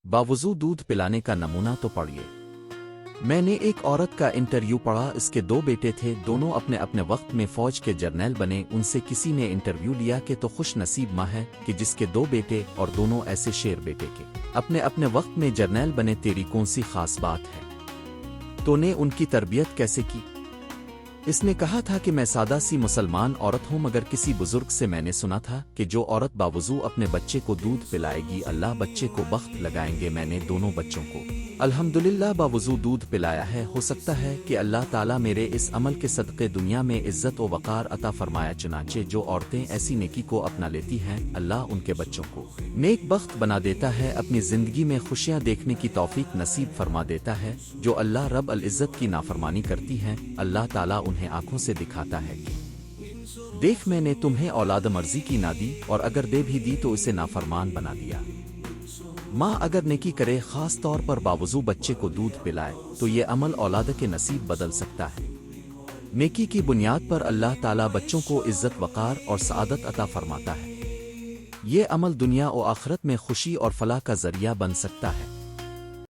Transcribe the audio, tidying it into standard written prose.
باوضو دودھ پلانے کا نمونہ تو پڑھیے۔ میں نے ایک عورت کا انٹرویو پڑھا، اس کے 2 بیٹے تھے، دونوں اپنے اپنے وقت میں فوج کے جرنیل بنے۔ ان سے کسی نے انٹرویو لیا کہ تو خوش نصیب ماں ہے کہ جس کے 2 بیٹے اور دونوں ایسے شیر بیٹے کے اپنے اپنے وقت میں جرنیل بنے، تیری کون سی خاص بات ہے؟ تو نے ان کی تربیت کیسے کی؟ اس نے کہا تھا کہ میں سادہ سی مسلمان عورت ہوں، مگر کسی بزرگ سے میں نے سنا تھا کہ جو عورت باوضو اپنے بچے کو دودھ پلائے گی اللہ بچے کو بخت لگائیں گے۔ میں نے دونوں بچوں کو الحمدللہ باوضو دودھ پلایا ہے۔ ہو سکتا ہے کہ اللہ تعالیٰ میرے اس عمل کے صدقے دنیا میں عزت و وقار عطا فرمایا۔ چنانچہ جو عورتیں ایسی نیکی کو اپنا لیتی ہیں اللہ ان کے بچوں کو نیک بخت بنا دیتا ہے، اپنی زندگی میں خوشیاں دیکھنے کی توفیق نصیب فرما دیتا ہے۔ جو اللہ رب العزت کی نافرمانی کرتی ہیں اللہ تعالیٰ انہیں آنکھوں سے دکھاتا ہے کہ دیکھ میں نے تمہیں اولاد مرضی کی نہ دی، اور اگر دے بھی دی تو اسے نافرمان بنا دیا۔ ماں اگر نیکی کرے، خاص طور پر باوضو بچے کو دودھ پلائے، تو یہ عمل اولاد کے نصیب بدل سکتا ہے۔ نیکی کی بنیاد پر اللہ تعالیٰ بچوں کو عزت وقار اور سعادت عطا فرماتا ہے۔ یہ عمل دنیا و آخرت میں خوشی اور فلاح کا ذریعہ بن سکتا ہے۔